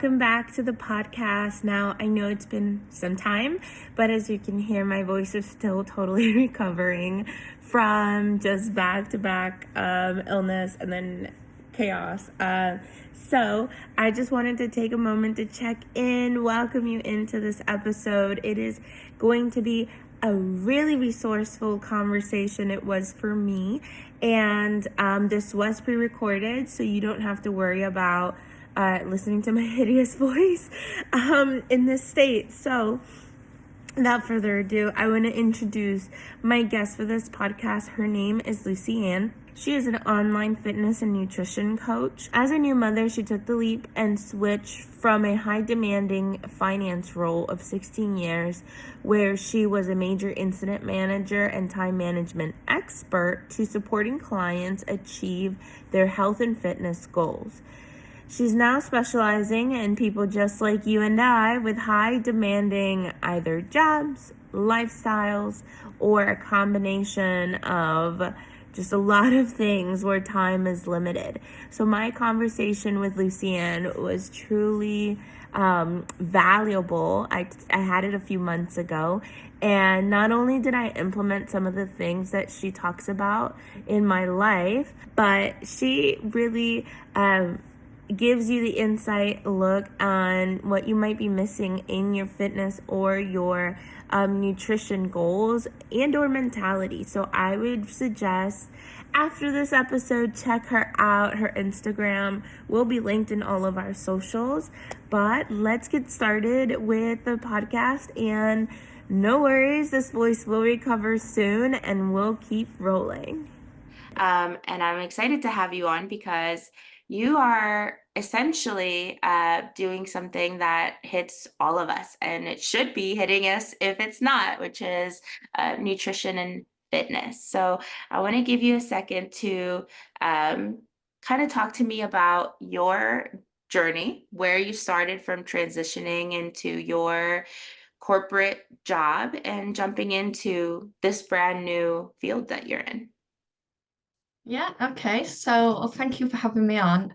welcome back to the podcast. Now, I know it's been some time, but as you can hear, my voice is still totally recovering from just back-to-back illness and then chaos. So I just wanted to take a moment to check in, welcome you into this episode. It is going to be a really resourceful conversation. It was for me, and this was pre-recorded, so you don't have to worry about listening to my hideous voice in this state. So without further ado, I want to introduce my guest for this podcast. Her name is Lucy Ann. She is an online fitness and nutrition coach. As a new mother, she took the leap and switched from a high-demanding finance role of 16 years, where she was a major incident manager and time management expert, to supporting clients achieve their health and fitness goals. She's now specializing in people just like you and I with high demanding either jobs, lifestyles, or a combination of just a lot of things where time is limited. So my conversation with Lucy Ann was truly valuable. I had it a few months ago, and not only did I implement some of the things that she talks about in my life, but she really gives you the insight look on what you might be missing in your fitness or your nutrition goals and or mentality. So I would suggest after this episode, check her out. Her Instagram will be linked in all of our socials. But let's get started with the podcast, and no worries, this voice will recover soon and we'll keep rolling. And I'm excited to have you on because you are essentially doing something that hits all of us, and it should be hitting us if it's not, which is nutrition and fitness. So I want to give you a second to kind of talk to me about your journey, where you started from transitioning into your corporate job and jumping into this brand new field that you're in. Yeah, okay. So thank you for having me on.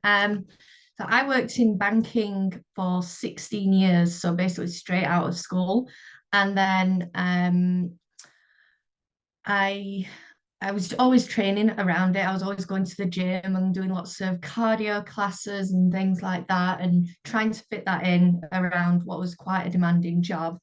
So I worked in banking for 16 years, so basically straight out of school. And then I was always training around it. I was always going to the gym and doing lots of cardio classes and things like that, and trying to fit that in around what was quite a demanding job.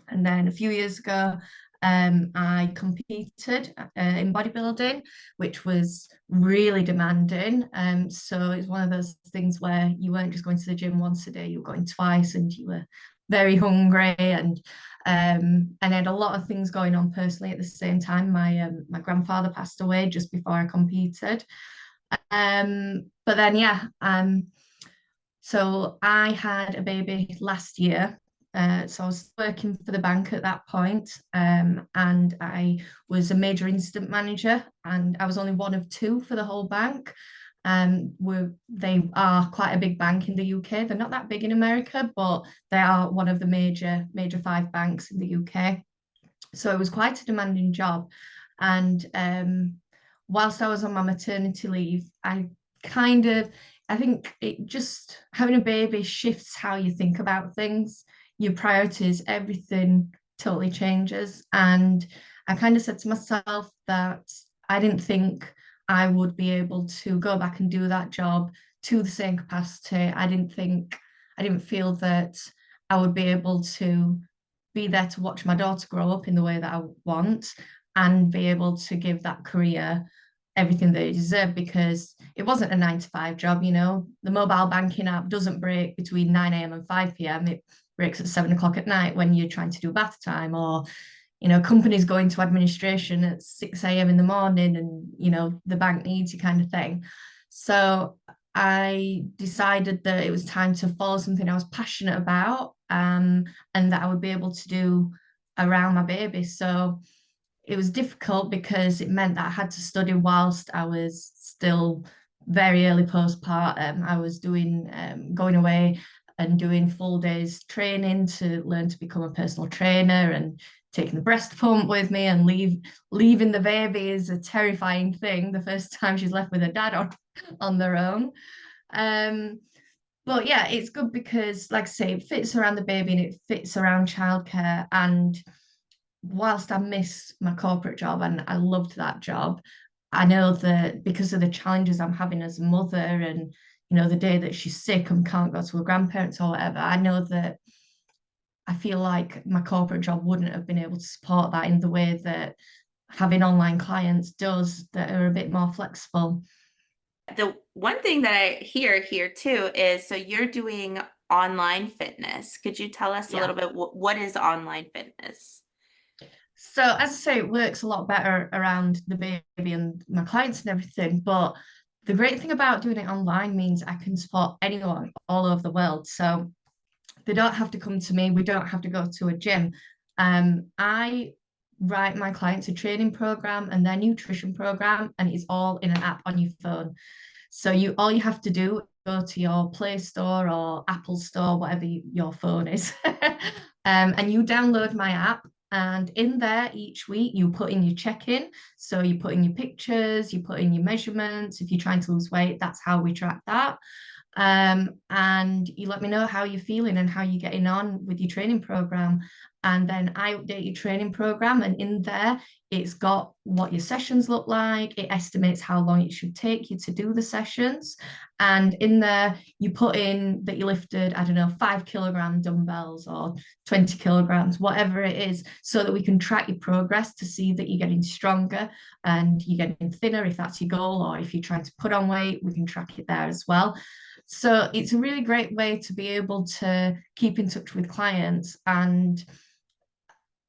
And then a few years ago, I competed in bodybuilding, which was really demanding. So it's one of those things where you weren't just going to the gym once a day, you were going twice, and you were very hungry, and I had a lot of things going on personally at the same time. My grandfather passed away just before I competed. But then so I had a baby last year. So I was working for the bank at that point, and I was a major incident manager, and I was only one of two for the whole bank. They are quite a big bank in the UK. They're not that big in America, but they are one of the major five banks in the UK. So it was quite a demanding job. And whilst I was on my maternity leave, I think it just having a baby shifts how you think about things, your priorities, everything totally changes. And I kind of said to myself that I didn't think I would be able to go back and do that job to the same capacity. I didn't feel that I would be able to be there to watch my daughter grow up in the way that I want, and be able to give that career everything they deserve, because it wasn't a 9 to 5 job. The mobile banking app doesn't break between 9 a.m. and 5 p.m. It breaks at 7 o'clock at night when you're trying to do bath time, or companies going to administration at 6 a.m. in the morning, and the bank needs you, kind of thing. So I decided that it was time to follow something I was passionate about, and that I would be able to do around my baby. So it was difficult because it meant that I had to study whilst I was still very early postpartum. I was going away and doing full days training to learn to become a personal trainer, and taking the breast pump with me, and leaving the baby is a terrifying thing the first time she's left with her dad on their own. But yeah, it's good because, like I say, it fits around the baby and it fits around childcare. And whilst I miss my corporate job and I loved that job, I know that because of the challenges I'm having as a mother and, the day that she's sick and can't go to her grandparents or whatever, I know that I feel like my corporate job wouldn't have been able to support that in the way that having online clients does, that are a bit more flexible. The one thing that I hear here too is, so you're doing online fitness. Could you tell us a Yeah. little bit what is online fitness? So as I say, it works a lot better around the baby and my clients and everything. But the great thing about doing it online means I can support anyone all over the world. So they don't have to come to me. We don't have to go to a gym. I write my clients a training program and their nutrition program, and it's all in an app on your phone. So all you have to do, go to your Play Store or Apple Store, whatever your phone is, and you download my app. And in there each week, you put in your check-in. So you put in your pictures, you put in your measurements. If you're trying to lose weight, that's how we track that. And you let me know how you're feeling and how you're getting on with your training program. And then I update your training program, and in there, it's got what your sessions look like. It estimates how long it should take you to do the sessions. And in there, you put in that you lifted, I don't know, 5 kilogram dumbbells or 20 kilograms, whatever it is, so that we can track your progress to see that you're getting stronger and you're getting thinner if that's your goal, or if you're trying to put on weight, we can track it there as well. So it's a really great way to be able to keep in touch with clients. And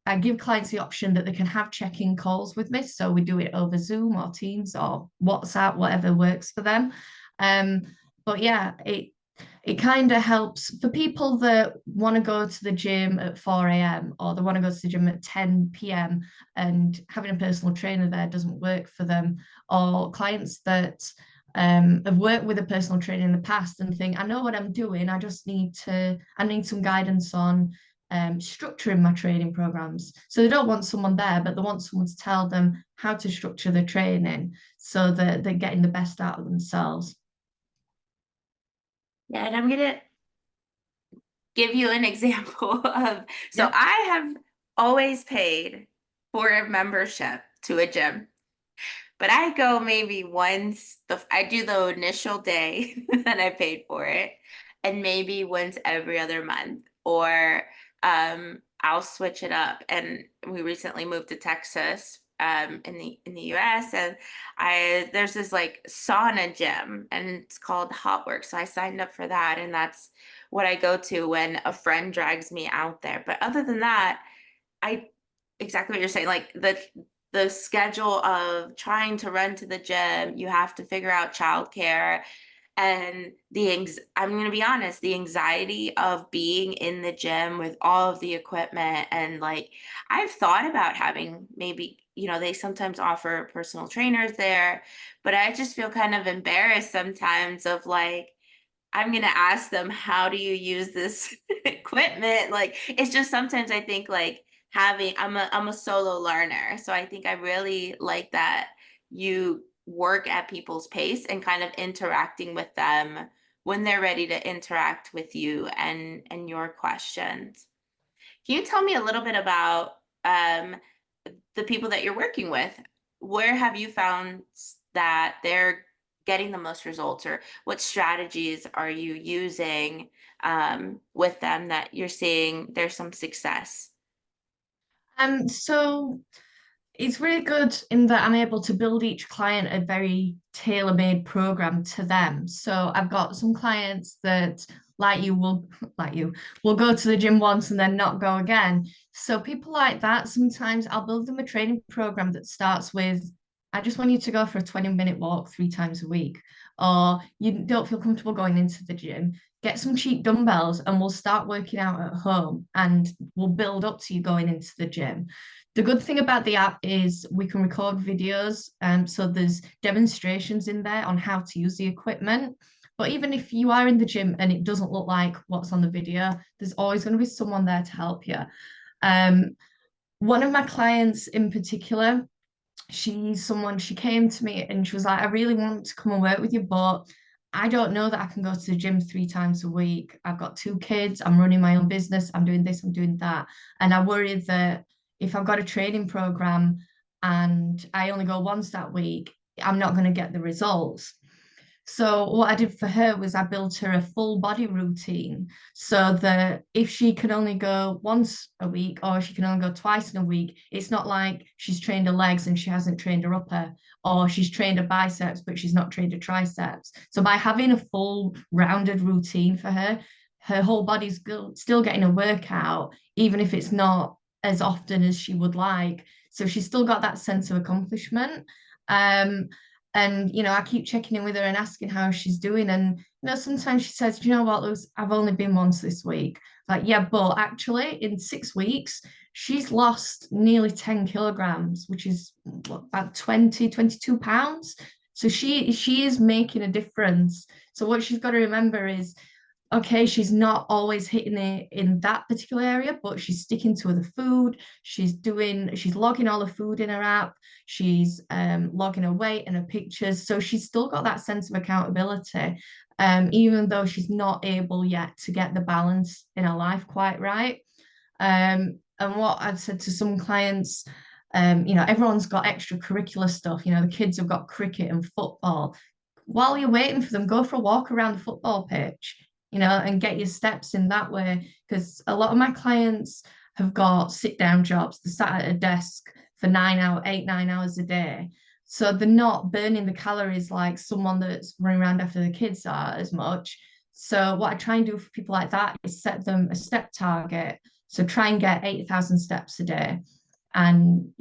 I give clients the option that they can have check-in calls with me. So we do it over Zoom or Teams or WhatsApp, whatever works for them. Um, but yeah, it kind of helps for people that want to go to the gym at 4 a.m. or they want to go to the gym at 10 p.m. and having a personal trainer there doesn't work for them, or clients that have worked with a personal trainer in the past and think, I know what I'm doing, I need some guidance on structuring my training programs. So they don't want someone there, but they want someone to tell them how to structure the training so that they're getting the best out of themselves. Yeah, and I'm gonna give you an example of, so Yeah. I have always paid for a membership to a gym, but I go maybe once, I do the initial day that I paid for it, and maybe once every other month, or I'll switch it up. And we recently moved to Texas, in the US, and there's this like sauna gym and it's called Hot Work. So I signed up for that, and that's what I go to when a friend drags me out there. But other than that, I exactly what you're saying, like the schedule of trying to run to the gym, you have to figure out childcare, and I'm going to be honest, the anxiety of being in the gym with all of the equipment. And like, I've thought about having, maybe, they sometimes offer personal trainers there, but I just feel kind of embarrassed sometimes of like, I'm gonna ask them, how do you use this equipment? Like, it's just sometimes I think like I'm a solo learner. So I think I really like that you work at people's pace and kind of interacting with them when they're ready to interact with you and your questions. Can you tell me a little bit about um the people that you're working with? Where have you found that they're getting the most results, or what strategies are you using with them that you're seeing there's some success? So it's really good in that I'm able to build each client a very tailor-made program to them. So I've got some clients that, like you, will go to the gym once and then not go again. So people like that, sometimes I'll build them a training program that starts with, I just want you to go for a 20-minute walk 3 times a week. Or you don't feel comfortable going into the gym, get some cheap dumbbells and we'll start working out at home and we'll build up to you going into the gym. The good thing about the app is we can record videos, so there's demonstrations in there on how to use the equipment. But even if you are in the gym and it doesn't look like what's on the video, there's always going to be someone there to help you. Um, One of my clients in particular, she came to me and she was like, I really want to come and work with you, but I don't know that I can go to the gym 3 times a week. I've got 2 kids, I'm running my own business, I'm doing this, I'm doing that. And I worry that if I've got a training program and I only go once that week, I'm not going to get the results. So what I did for her was I built her a full body routine so that if she can only go once a week or she can only go twice in a week, it's not like she's trained her legs and she hasn't trained her upper, or she's trained her biceps but she's not trained her triceps. So by having a full rounded routine for her, her whole body's still getting a workout, even if it's not as often as she would like. So she's still got that sense of accomplishment. Um, and I keep checking in with her and asking how she's doing. And sometimes she says, "Do you know what, Luz? I've only been once this week." Like, yeah, but actually, in 6 weeks, she's lost nearly 10 kilograms, which is what, about 20, 22 pounds. So she is making a difference. So what she's got to remember is, okay, she's not always hitting it in that particular area, but she's sticking to the food. She's logging all the food in her app. She's logging her weight and her pictures. So she's still got that sense of accountability, even though she's not able yet to get the balance in her life quite right. And what I've said to some clients, everyone's got extracurricular stuff. The kids have got cricket and football. While you're waiting for them, go for a walk around the football pitch, and get your steps in that way. Because a lot of my clients have got sit down jobs. They're sat at a desk for 9 hours, 8, 9 hours a day. So they're not burning the calories like someone that's running around after the kids are as much. So what I try and do for people like that is set them a step target. So try and get 8,000 steps a day. And,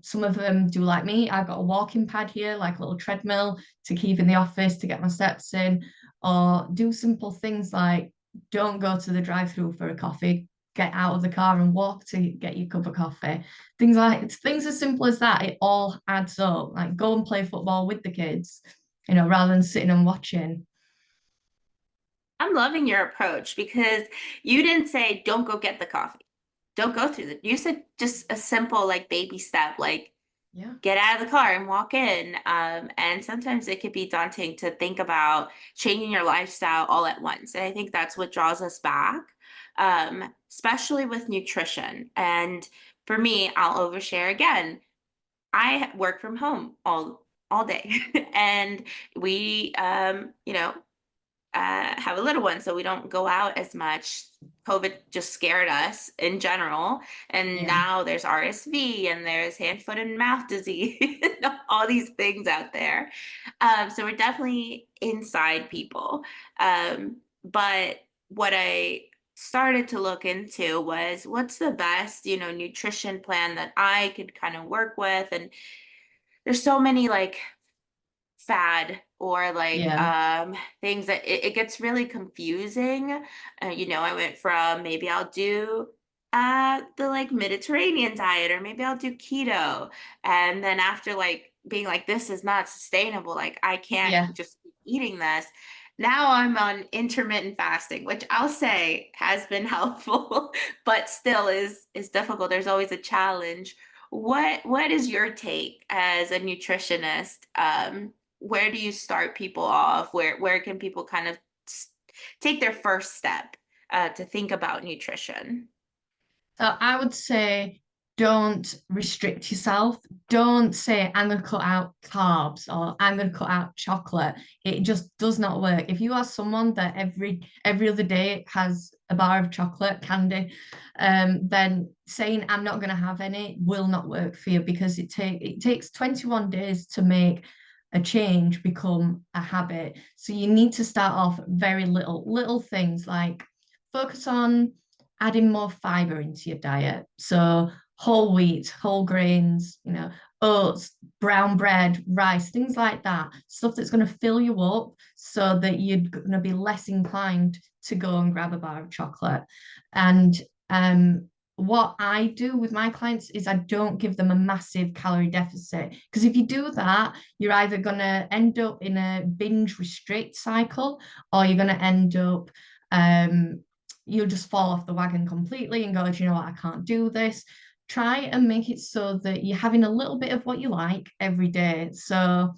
some of them do like me. I've got a walking pad here, like a little treadmill to keep in the office to get my steps in, or do simple things like don't go to the drive-through for a coffee, get out of the car and walk to get your cup of coffee. Things as simple as that, it all adds up. Like go and play football with the kids, rather than sitting and watching. I'm loving your approach because you didn't say don't go get the coffee. Don't go through you said just a simple like baby step, like Yeah. get out of the car and walk in. And sometimes it could be daunting to think about changing your lifestyle all at once. And I think that's what draws us back, especially with nutrition. And for me, I'll overshare again. I work from home all day, and we, have a little one, so we don't go out as much. COVID just scared us in general. And Yeah. now there's RSV and there's hand, foot, and mouth disease, all these things out there. So we're definitely inside people. But what I started to look into was what's the best, nutrition plan that I could kind of work with. And there's so many like fad or like Yeah. things that it gets really confusing. I went from maybe I'll do the like Mediterranean diet, or maybe I'll do keto, and then after like being like this is not sustainable, like I can't Yeah. just keep eating this. Now I'm on intermittent fasting, which I'll say has been helpful, but still is difficult. There's always a challenge. What is your take as a nutritionist? Where do you start people off? Where can people kind of take their first step to think about nutrition? So I would say don't restrict yourself. Don't say I'm going to cut out carbs or I'm going to cut out chocolate. It just does not work. If you are someone that every other day has a bar of chocolate candy, then saying I'm not going to have any will not work for you, because it takes 21 days to make a change become a habit. So you need to start off very little things, like focus on adding more fiber into your diet. So whole wheat, whole grains, oats, brown bread, rice, things like that. Stuff that's going to fill you up so that you're going to be less inclined to go and grab a bar of chocolate. And what I do with my clients is I don't give them a massive calorie deficit, because if you do that, you're either going to end up in a binge restrict cycle, or you're going to end up you'll just fall off the wagon completely and go, "Do you know what, I can't do this." Try and make it so that you're having a little bit of what you like every day. So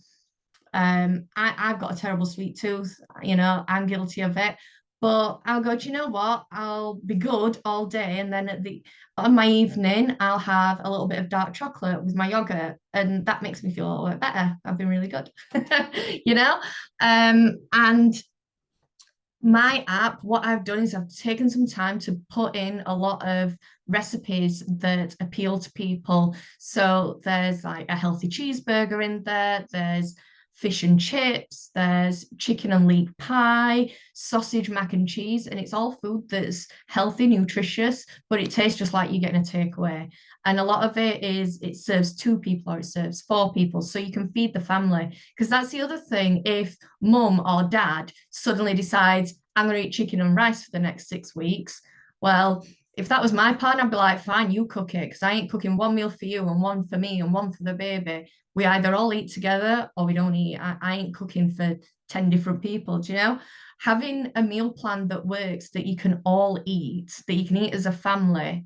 I've got a terrible sweet tooth, I'm guilty of it. But I'll go, do you know what? I'll be good all day, and then on my evening, I'll have a little bit of dark chocolate with my yogurt, and that makes me feel a little bit better. I've been really good, you know. And my app, what I've done is I've taken some time to put in a lot of recipes that appeal to people. So there's like a healthy cheeseburger in there, there's fish and chips, there's chicken and leek pie, sausage, mac and cheese, and it's all food that's healthy, nutritious, but it tastes just like you're getting a takeaway. And a lot of it is it serves 2 people or it serves 4 people, so you can feed the family. Because that's the other thing. If mum or dad suddenly decides, I'm going to eat chicken and rice for the next 6 weeks, well, if that was my partner, I'd be like, fine, you cook it, because I ain't cooking one meal for you and one for me and one for the baby. We either all eat together or we don't eat. I ain't cooking for 10 different people, do you know? Having a meal plan that works, that you can all eat, that you can eat as a family,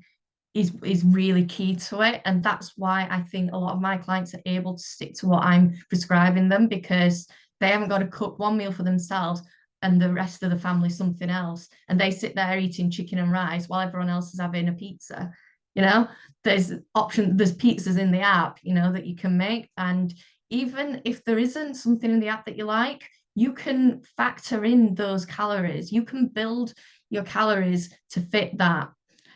is really key to it. And that's why I think a lot of my clients are able to stick to what I'm prescribing them, because they haven't got to cook one meal for themselves and the rest of the family something else. And they sit there eating chicken and rice while everyone else is having a pizza. You know, there's there's pizzas in the app, that you can make. And even if there isn't something in the app that you like, you can factor in those calories. You can build your calories to fit that.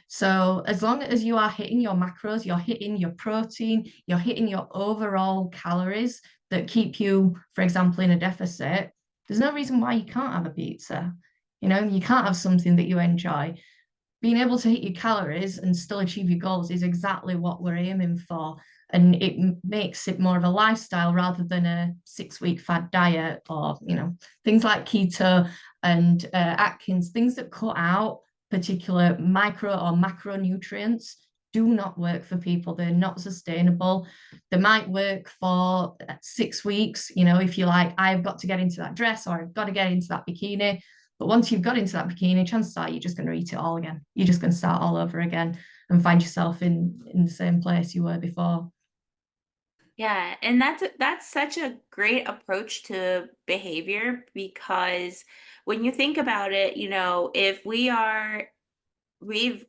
So as long as you are hitting your macros, you're hitting your protein, you're hitting your overall calories that keep you, for example, in a deficit, there's no reason why you can't have a pizza. You can't have something that you enjoy. Being able to hit your calories and still achieve your goals is exactly what we're aiming for. And it makes it more of a lifestyle rather than a 6-week fad diet, or, things like keto and Atkins, things that cut out particular micro or macronutrients do not work for people. They're not sustainable. They might work for 6 weeks, if you're like, I've got to get into that dress or I've got to get into that bikini. But once you've got into that bikini, chances are you're just going to eat it all again. You're just going to start all over again and find yourself in the same place you were before. Yeah, and that's such a great approach to behavior, because when you think about it, if we've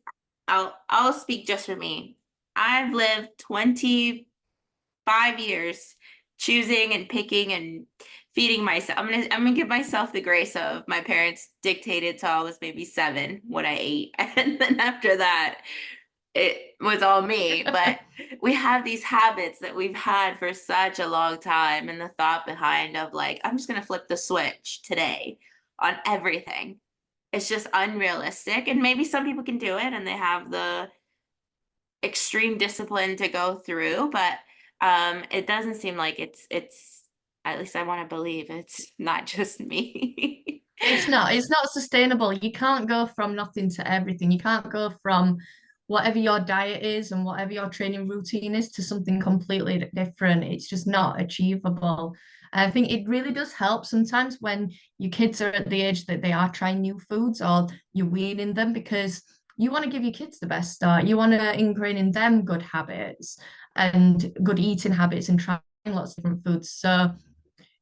I'll speak just for me. I've lived 25 years choosing and picking and feeding myself. I'm gonna give myself the grace of my parents dictated till I was maybe 7 what I ate. And then after that, it was all me. But we have these habits that we've had for such a long time, and the thought behind of like, I'm just gonna flip the switch today on everything. It's just unrealistic. And maybe some people can do it and they have the extreme discipline to go through, but it doesn't seem like it's at least I want to believe it's not just me. It's not sustainable. You can't go from nothing to everything. You can't go from whatever your diet is and whatever your training routine is to something completely different. It's just not achievable. I think it really does help sometimes when your kids are at the age that they are trying new foods or you're weaning them, because you want to give your kids the best start. You want to ingrain in them good habits and good eating habits and trying lots of different foods. So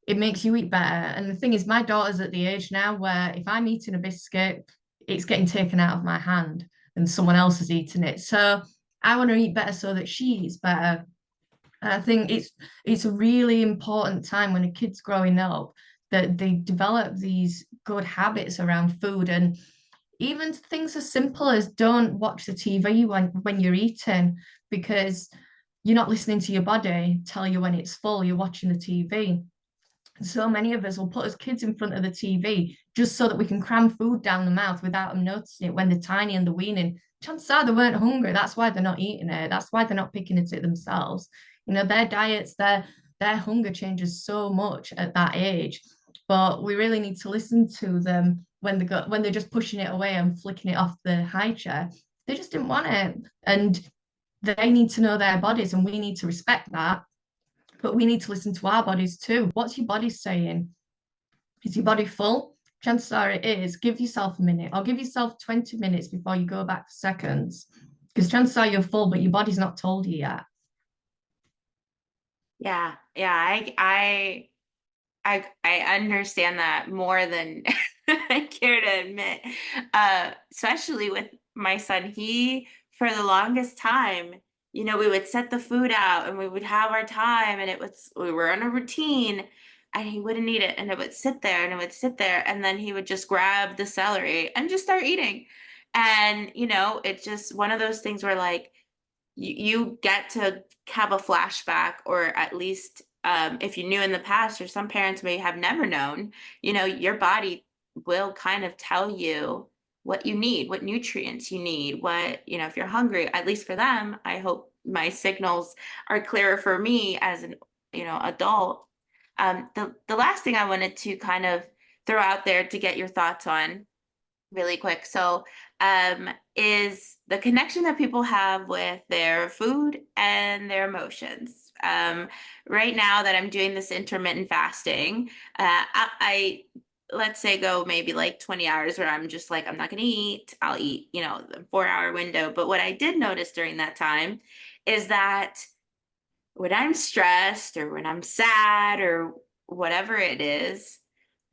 it makes you eat better. And the thing is, my daughter's at the age now where if I'm eating a biscuit, it's getting taken out of my hand and someone else is eating it. So I want to eat better so that she eats better. And I think it's a really important time when a kid's growing up that they develop these good habits around food, and even things as simple as don't watch the TV when you're eating, because you're not listening to your body tell you when it's full, you're watching the TV. So many of us will put us kids in front of the TV just so that we can cram food down the mouth without them noticing it when they're tiny and they're weaning. Chances are they weren't hungry. That's why they're not eating it. That's why they're not picking at it themselves. Their diets, their hunger changes so much at that age. But we really need to listen to them when they're just pushing it away and flicking it off the high chair. They just didn't want it. And they need to know their bodies, and we need to respect that, but we need to listen to our bodies too. What's your body saying? Is your body full? Chances are it is. Give yourself a minute, or give yourself 20 minutes before you go back for seconds, because chances are you're full, but your body's not told you yet. Yeah, I I understand that more than I care to admit. Especially with my son, he for the longest time, we would set the food out and we would have our time, and we were on a routine, and he wouldn't eat it, and it would sit there and it would sit there, and then he would just grab the celery and just start eating. And it's just one of those things where like you get to have a flashback, or at least if you knew in the past, or some parents may have never known, your body will kind of tell you what you need, what nutrients you need, what, if you're hungry, at least for them. I hope my signals are clearer for me as an, adult. The last thing I wanted to kind of throw out there to get your thoughts on really quick. So, is the connection that people have with their food and their emotions. Right now that I'm doing this intermittent fasting, I let's say go maybe like 20 hours where I'm just like, I'm not going to eat. I'll eat, the 4 hour window. But what I did notice during that time is that when I'm stressed or when I'm sad or whatever it is,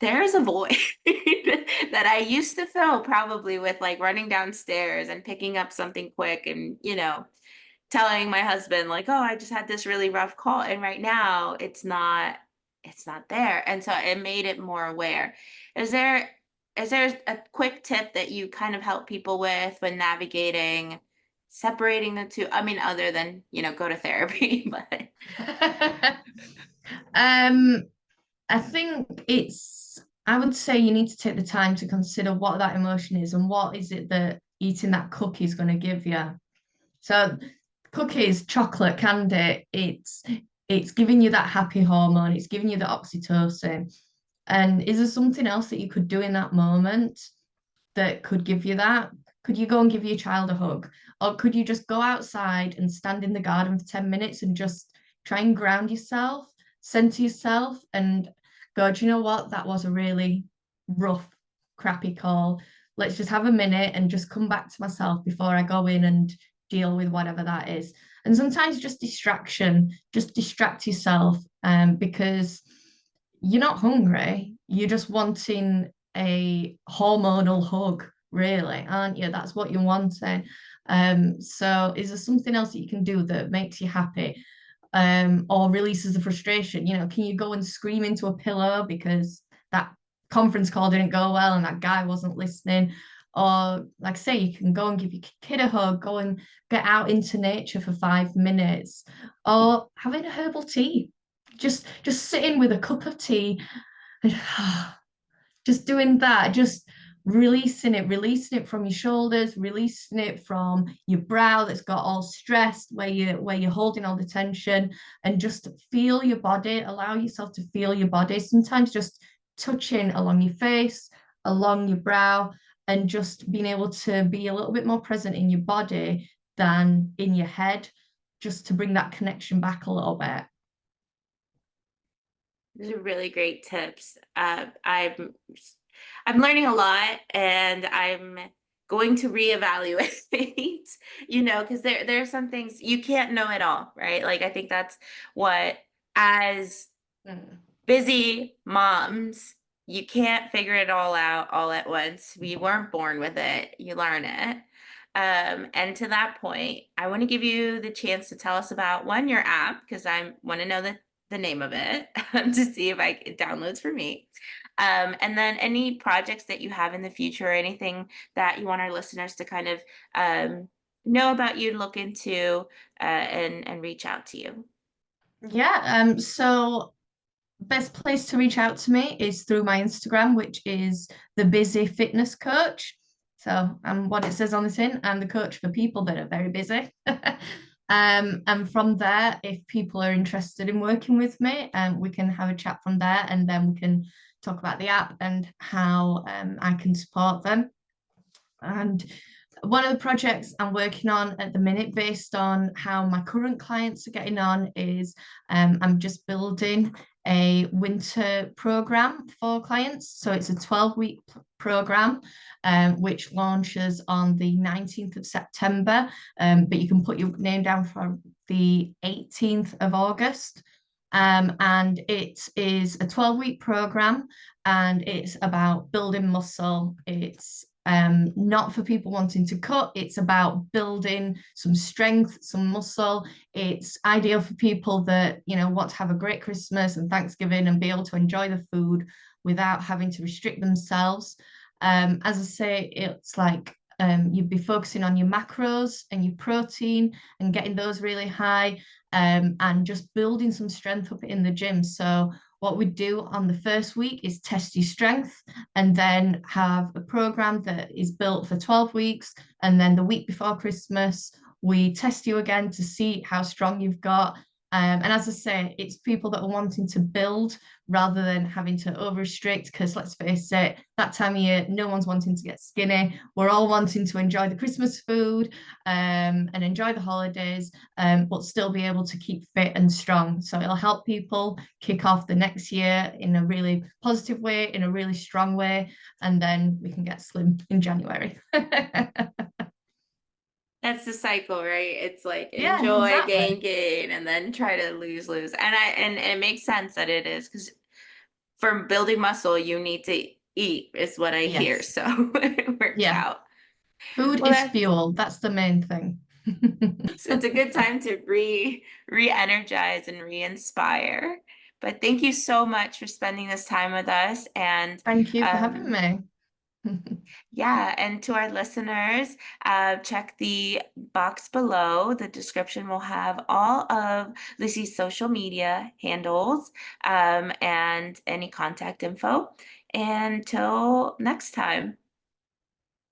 there's a void that I used to fill probably with like running downstairs and picking up something quick and, telling my husband like, oh, I just had this really rough call. And right now it's not there. And so it made it more aware. Is there is there a quick tip that you kind of help people with when navigating separating the two? I mean, other than, go to therapy, but Um, I think I would say you need to take the time to consider what that emotion is and what is it that eating that cookie is going to give you. So cookies, chocolate, candy, it's giving you that happy hormone, it's giving you the oxytocin. And is there something else that you could do in that moment that could give you that? Could you go and give your child a hug? Or could you just go outside and stand in the garden for 10 minutes and just try and ground yourself, center yourself, and go, do you know what? That was a really rough, crappy call. Let's just have a minute and just come back to myself before I go in and deal with whatever that is. And sometimes just distraction, just distract yourself because you're not hungry. You're just wanting a hormonal hug, really, aren't you? That's what you're wanting. So is there something else that you can do that makes you happy? Or releases the frustration? Can you go and scream into a pillow because that conference call didn't go well and that guy wasn't listening? Or like I say, you can go and give your kid a hug, go and get out into nature for 5 minutes, or having a herbal tea. Just sitting with a cup of tea and just doing that, just releasing it from your shoulders, releasing it from your brow that's got all stressed, where you're holding all the tension, and just feel your body, allow yourself to feel your body. Sometimes just touching along your face, along your brow, and just being able to be a little bit more present in your body than in your head, just to bring that connection back a little bit. these are really great tips. I'm learning a lot, and I'm going to reevaluate, because there are some things you can't know it all, right? Like I think that's what, as Mm. busy moms, you can't figure it all out all at once. We weren't born with it. You learn it. And to that point, I want to give you the chance to tell us about one, your app, because I want to know the name of it to see if it downloads for me. And then any projects that you have in the future, or anything that you want our listeners to kind of know about you, look into, and reach out to you. Yeah, so best place to reach out to me is through my Instagram, which is the Busy Fitness Coach. So, what it says on the tin, I'm the coach for people that are very busy. And from there, if people are interested in working with me, we can have a chat from there, and then we can talk about the app and how I can support them. And one of the projects I'm working on at the minute, based on how my current clients are getting on, is I'm just building a winter program for clients. So it's a 12-week program, which launches on the 19th of September. But you can put your name down for the 18th of August. And it is a 12-week program, and it's about building muscle. It's not for people wanting to cut, it's about building some strength, some muscle. It's ideal for people that, want to have a great Christmas and Thanksgiving and be able to enjoy the food without having to restrict themselves. As I say, it's like you'd be focusing on your macros and your protein and getting those really high, and just building some strength up in the gym. So what we do on the first week is test your strength, and then have a program that is built for 12 weeks. And then the week before Christmas, we test you again to see how strong you've got. And as I say, it's people that are wanting to build rather than having to over restrict, because let's face it, that time of year, no one's wanting to get skinny. We're all wanting to enjoy the Christmas food, and enjoy the holidays, but still be able to keep fit and strong. So it'll help people kick off the next year in a really positive way, in a really strong way, and then we can get slim in January. That's the cycle, right? It's like Yeah, enjoy, exactly. gain, and then try to lose. And it makes sense that it is, because for building muscle, you need to eat, is what I hear. Yes. So it works Yeah. out. Food Well, is that's fuel. That's the main thing. so it's a good time to re-energize and re-inspire. But thank you so much for spending this time with us. And Thank you for having me. yeah, and to our listeners, check the box below. The description will have all of Lucy's social media handles, and any contact info. Until next time.